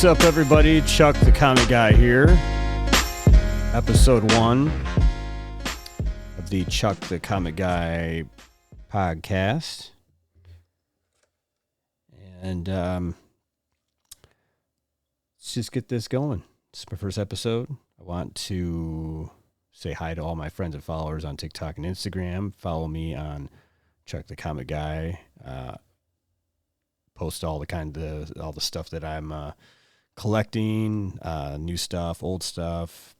up, everybody? Chuck the Comic Guy here. Episode 1 of the Chuck the Comic Guy podcast. And let's just get this going. This is my first episode. I want to say hi to all my friends and followers on TikTok and Instagram. Follow me on Chuck the Comic Guy. Post all the stuff that I'm collecting, new stuff, old stuff,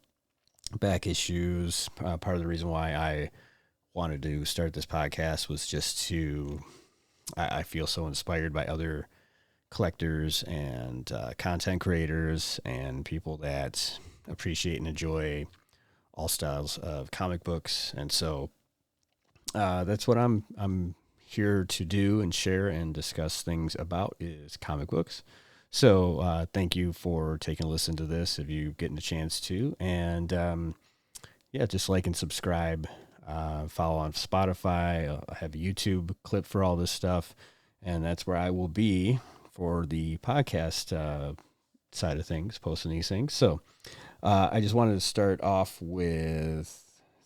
back issues. Part of the reason why I wanted to start this podcast was just I feel so inspired by other collectors and content creators and people that appreciate and enjoy all styles of comic books. And so that's what I'm here to do and share and discuss things about is comic books. So thank you for taking a listen to this if you get a chance to. And just like and subscribe. Follow on Spotify. I have a YouTube clip for all this stuff. And that's where I will be for the podcast side of things, posting these things. So I just wanted to start off with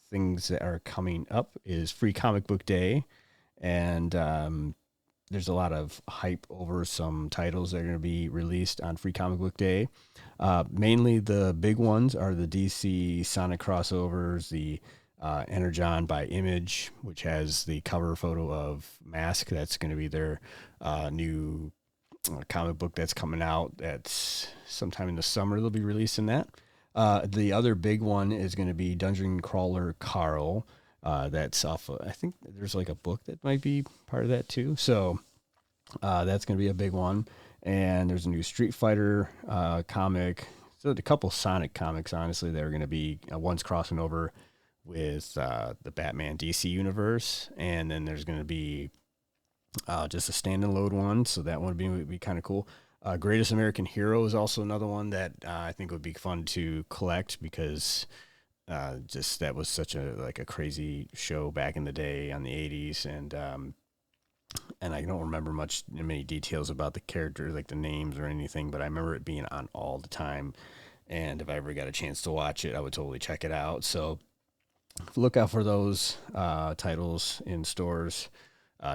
things that are coming up is Free Comic Book Day. And there's a lot of hype over some titles that are going to be released on Free Comic Book Day. Mainly the big ones are the DC Sonic crossovers, the Energon by Image, which has the cover photo of Mask. That's going to be their new comic book that's coming out. That's sometime in the summer they'll be releasing that. The other big one is going to be Dungeon Crawler Carl. That's off of, I think there's like a book that might be part of that too. So that's going to be a big one. And there's a new Street Fighter comic. So a couple Sonic comics, honestly, that are going to be, one's crossing over with the Batman DC universe. And then there's going to be just a stand-and-load one. So that one would be kind of cool. Greatest American Hero is also another one that I think would be fun to collect because that was such a crazy show back in the day on the 80s. And I don't remember many details about the characters, like the names or anything, but I remember it being on all the time. And if I ever got a chance to watch it, I would totally check it out. So look out for those titles in stores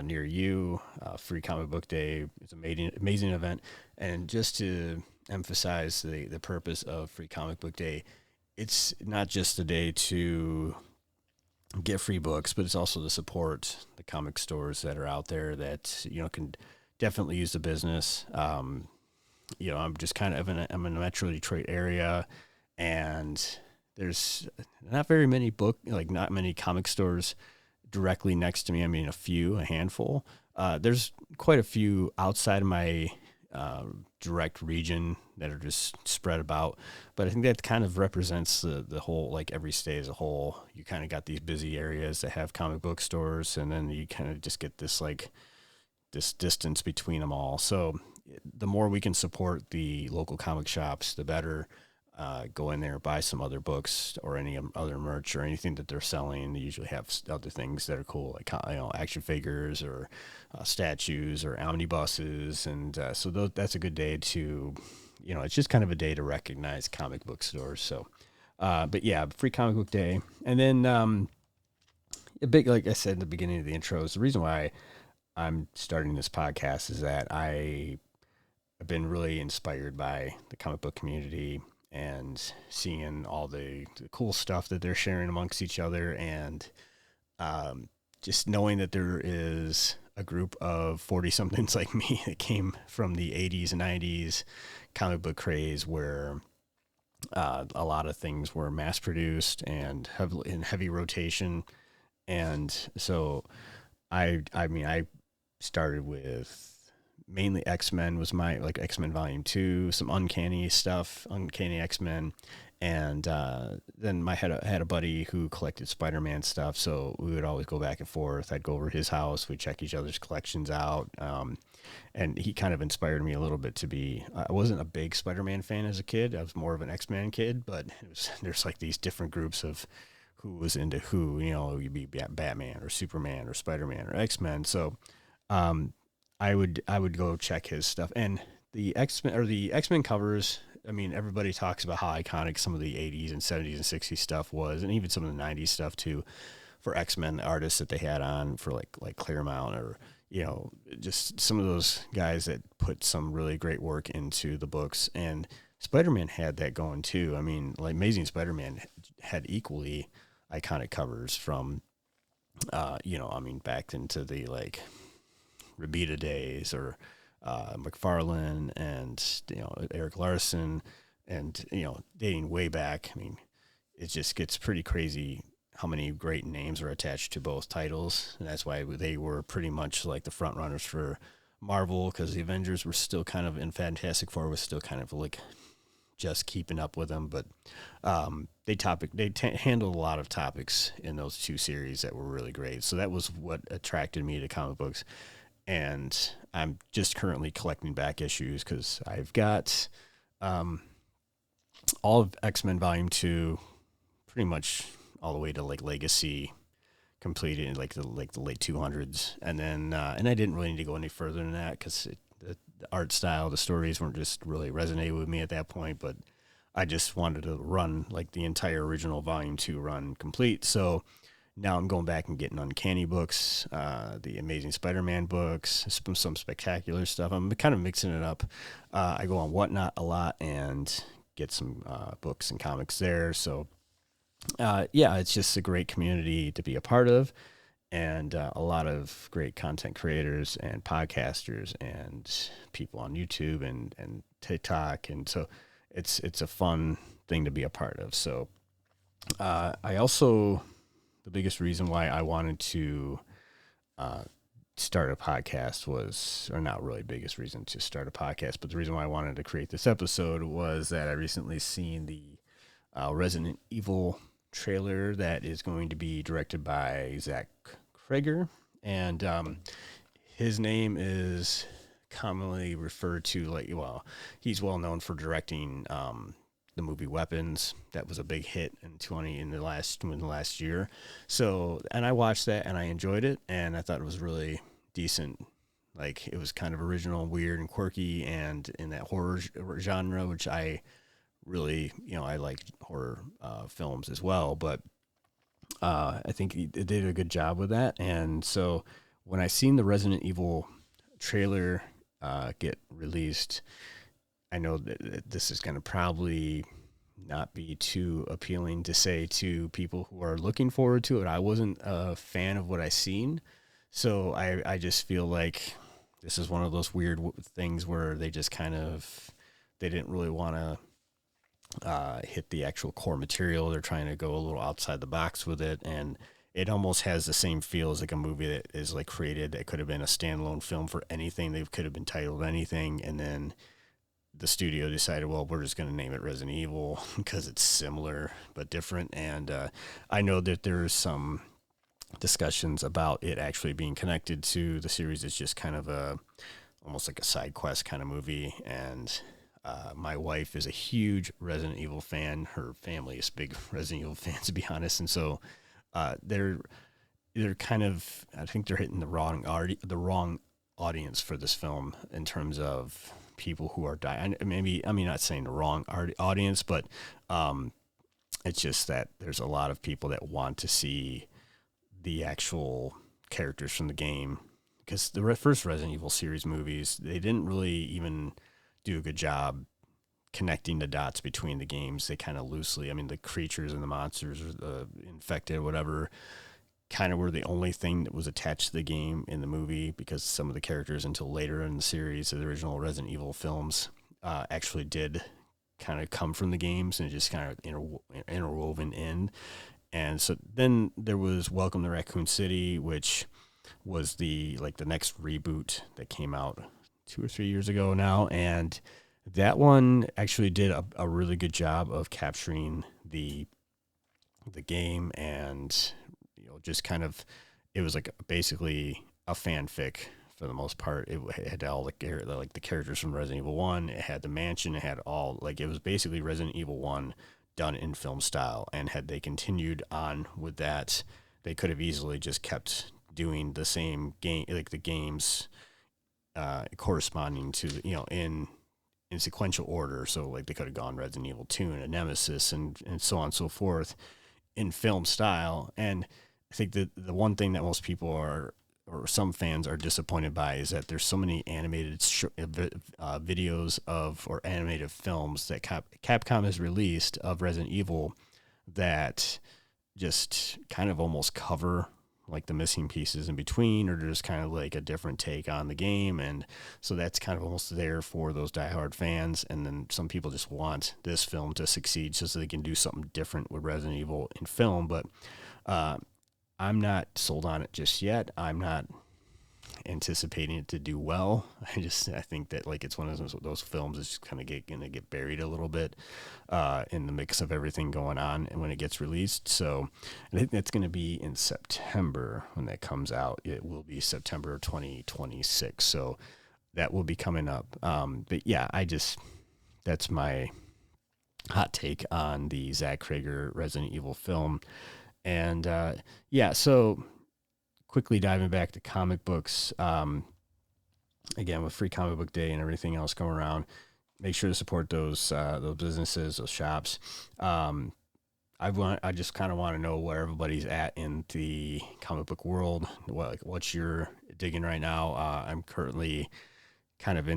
near you. Free Comic Book Day is an amazing event. And just to emphasize the purpose of Free Comic Book Day, it's not just a day to get free books, but it's also to support the comic stores that are out there that, can definitely use the business. I'm just kind of I'm in the Metro Detroit area, and there's not very many not many comic stores directly next to me. I mean, a handful. There's quite a few outside of my direct region that are just spread about, but I think that kind of represents the whole, like every state as a whole. You kind of got these busy areas that have comic book stores, and then you kind of just get this distance between them all. So the more we can support the local comic shops, the better. Go in there, buy some other books or any other merch or anything that they're selling. They usually have other things that are cool, like action figures or statues or omnibuses, and so that's a good day to, it's just kind of a day to recognize comic book stores. So, but yeah, Free Comic Book Day, and then a big, like I said in the beginning of the intro, is the reason why I'm starting this podcast is that I have been really inspired by the comic book community and seeing all the cool stuff that they're sharing amongst each other, and just knowing that there is a group of 40-somethings like me that came from the 80s and 90s comic book craze where a lot of things were mass-produced and in heavy rotation. And so I started with mainly X-Men was my, X-Men Volume 2, some Uncanny stuff, Uncanny X-Men, and then I had a buddy who collected Spider-Man stuff, so we would always go back and forth. I'd go over to his house, we'd check each other's collections out, and he kind of inspired me a little bit to be, I wasn't a big Spider-Man fan as a kid, I was more of an X-Men kid, but there's like these different groups of who was into who, you'd be Batman or Superman or Spider-Man or X-Men, so I would go check his stuff, and the X-Men covers. I mean, everybody talks about how iconic some of the 80s and 70s and 60s stuff was, and even some of the 90s stuff too, for X-Men, the artists that they had on for like Claremont, or just some of those guys that put some really great work into the books. And Spider-Man had that going too. I mean, like Amazing Spider-Man had equally iconic covers from back into the like Rabida days, or McFarlane, and Eric Larson, and dating way back. I mean, it just gets pretty crazy how many great names are attached to both titles, and that's why they were pretty much like the front runners for Marvel, because the Avengers were still kind of, in Fantastic Four was still kind of like just keeping up with them, but they handled a lot of topics in those two series that were really great. So that was what attracted me to comic books. And I'm just currently collecting back issues because I've got all of X-Men Volume 2 pretty much all the way to like Legacy completed in like the late 200s. And then and I didn't really need to go any further than that because the art style, the stories weren't just really resonating with me at that point, but I just wanted to run like the entire original Volume 2 run complete. So now I'm going back and getting Uncanny books, the Amazing Spider-Man books, some spectacular stuff. I'm kind of mixing it up. I go on Whatnot a lot and get some books and comics there. So, it's just a great community to be a part of, and a lot of great content creators and podcasters and people on YouTube and TikTok. And so it's a fun thing to be a part of. So I also... the biggest reason why I wanted to start a podcast was, or not really biggest reason to start a podcast, but the reason why I wanted to create this episode was that I recently seen the Resident Evil trailer that is going to be directed by Zach Cregger. And his name is commonly referred to he's well known for directing the movie Weapons. That was a big hit in the last year. So, and I watched that and I enjoyed it, and I thought it was really decent. Like, it was kind of original, weird, and quirky, and in that horror genre, which I really, I like horror films as well, but I think he did a good job with that. And so when I seen the Resident Evil trailer get released, I know that this is going to probably not be too appealing to say to people who are looking forward to it. I wasn't a fan of what I seen, so I just feel like this is one of those weird things where they just they didn't really want to hit the actual core material. They're trying to go a little outside the box with it, and it almost has the same feel as like a movie that is like created that could have been a standalone film for anything. They could have been titled anything, and then the studio decided, well, we're just going to name it Resident Evil because it's similar but different. And I know that there's some discussions about it actually being connected to the series. It's just kind of almost like a side quest kind of movie. And my wife is a huge Resident Evil fan. Her family is big Resident Evil fans, to be honest. And so they're kind of, I think they're hitting the wrong audience for this film in terms of people who are dying. Maybe, I mean, not saying the wrong audience, but it's just that there's a lot of people that want to see the actual characters from the game, because the first Resident Evil series movies, they didn't really even do a good job connecting the dots between the games. They kind of loosely, I mean, the creatures and the monsters, or the infected, whatever, kind of were the only thing that was attached to the game in the movie, because some of the characters until later in the series of the original Resident Evil films actually did kind of come from the games and just kind of interwoven in. And so then there was Welcome to Raccoon City, which was the next reboot that came out 2 or 3 years ago now, and that one actually did a really good job of capturing the game, and just kind of, it was like basically a fanfic for the most part. It had all the characters from Resident Evil 1. It had the mansion. It had all, it was basically Resident Evil 1 done in film style. And had they continued on with that, they could have easily just kept doing the same game, like the games corresponding to, in in sequential order. So like they could have gone Resident Evil 2 and a Nemesis and so on and so forth in film style. And I think that the one thing that most people are, or some fans are disappointed by, is that there's so many animated videos of, or animated films that Capcom has released of Resident Evil that just kind of almost cover like the missing pieces in between, or just kind of like a different take on the game. And so that's kind of almost there for those diehard fans. And then some people just want this film to succeed just so they can do something different with Resident Evil in film. But I'm not sold on it just yet. I'm not anticipating it to do well. I think that like it's one of those films that's just kind of gonna get buried a little bit in the mix of everything going on, and when it gets released. So I think that's gonna be in September when that comes out. It will be September 2026. So that will be coming up. But yeah, that's my hot take on the Zach Cregger Resident Evil film. And yeah, so quickly diving back to comic books, again, with Free Comic Book Day and everything else going around, make sure to support those businesses, those shops. I just kind of want to know where everybody's at in the comic book world. What you're digging right now. I'm currently kind of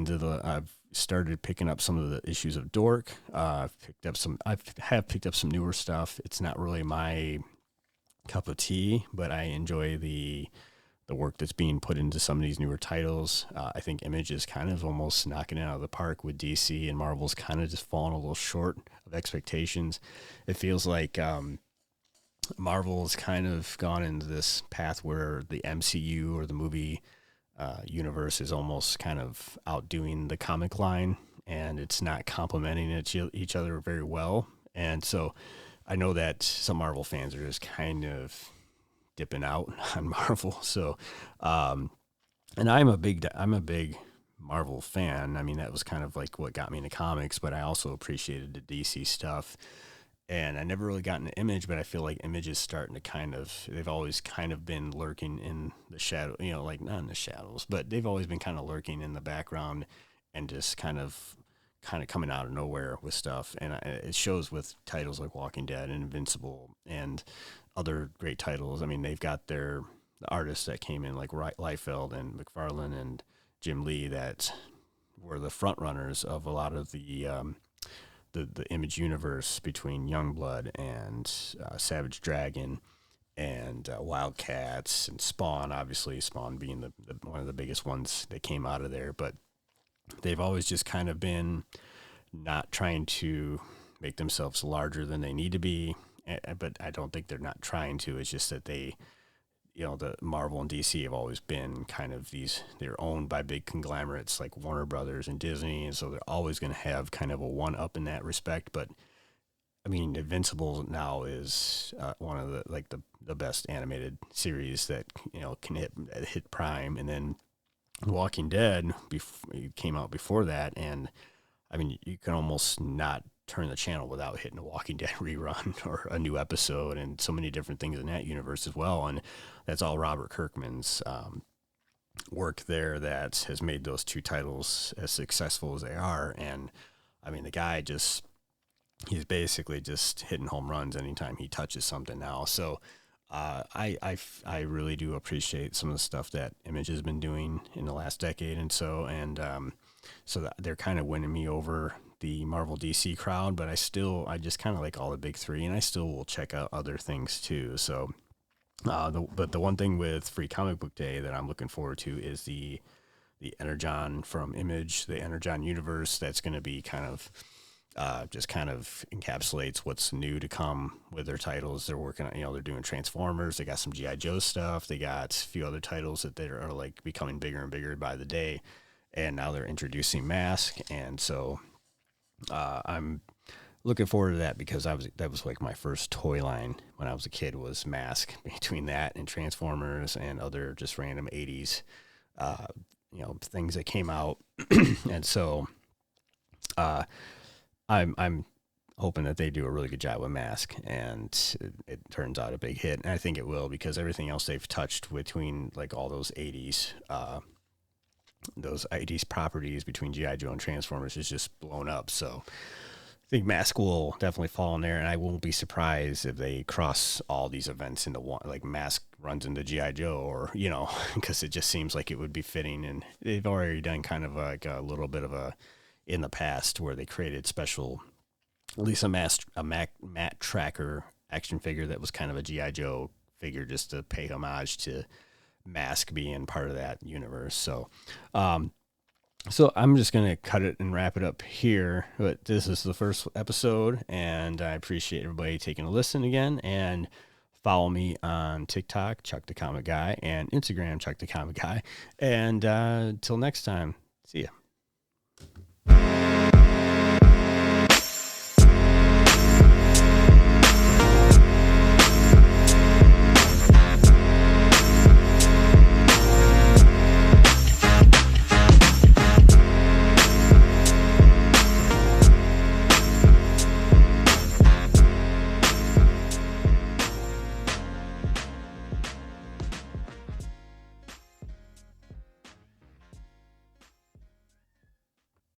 I've started picking up some of the issues of Dork. I have picked up some newer stuff. It's not really my cup of tea, but I enjoy the work that's being put into some of these newer titles. I think Image is kind of almost knocking it out of the park with DC, and Marvel's kind of just fallen a little short of expectations. It feels like Marvel's kind of gone into this path where the MCU or the movie universe is almost kind of outdoing the comic line, and it's not complementing each other very well. And so I know that some Marvel fans are just kind of dipping out on Marvel. So, and I'm a big Marvel fan. I mean, that was kind of like what got me into comics, but I also appreciated the DC stuff. And I never really got into Image, but I feel like Image is starting to they've always kind of been lurking in the shadow, like not in the shadows, but they've always been kind of lurking in the background and just kind of coming out of nowhere with stuff. And it shows with titles like Walking Dead and Invincible and other great titles. I mean, they've got the artists that came in like Liefeld and McFarlane and Jim Lee that were the front runners of a lot of the Image universe between Youngblood and Savage Dragon and Wildcats and Spawn, obviously Spawn being the one of the biggest ones that came out of there. But they've always just kind of been not trying to make themselves larger than they need to be. But I don't think they're not trying to. It's just that the Marvel and DC have always been kind of they're owned by big conglomerates like Warner Brothers and Disney. And so they're always going to have kind of a one up in that respect. But I mean, Invincible now is one of the best animated series that, can hit Prime. And then Walking Dead came out before that, and I mean, you can almost not turn the channel without hitting a Walking Dead rerun or a new episode, and so many different things in that universe as well. And that's all Robert Kirkman's work there that has made those two titles as successful as they are. And I mean, the guy he's basically just hitting home runs anytime he touches something now. So I really do appreciate some of the stuff that Image has been doing in the last decade and so that they're kind of winning me over the Marvel DC crowd, but I just kind of like all the big three, and I still will check out other things too. So but the one thing with Free Comic Book Day that I'm looking forward to is the Energon from Image, the Energon universe. That's going to be kind of just kind of encapsulates what's new to come with their titles. They're working on, they're doing Transformers. They got some G.I. Joe stuff. They got a few other titles that they are like becoming bigger and bigger by the day. And now they're introducing Mask. And so I'm looking forward to that because that was like my first toy line when I was a kid was Mask. Between that and Transformers and other just random 80s, things that came out. And so, I'm hoping that they do a really good job with Mask and it turns out a big hit. And I think it will because everything else they've touched between like all those 80s those ID's properties between GI Joe and Transformers is just blown up. So I think Mask will definitely fall in there, and I won't be surprised if they cross all these events into one, like Mask runs into GI Joe, or because it just seems like it would be fitting. And they've already done kind of like a little bit of a in the past where they created special, at least a Matt Tracker action figure that was kind of a GI Joe figure just to pay homage to Mask being part of that universe. So I'm just going to cut it and wrap it up here. But this is the first episode, and I appreciate everybody taking a listen again. And follow me on TikTok, Chuck the Comic Guy, and Instagram, Chuck the Comic Guy. And until next time, see ya.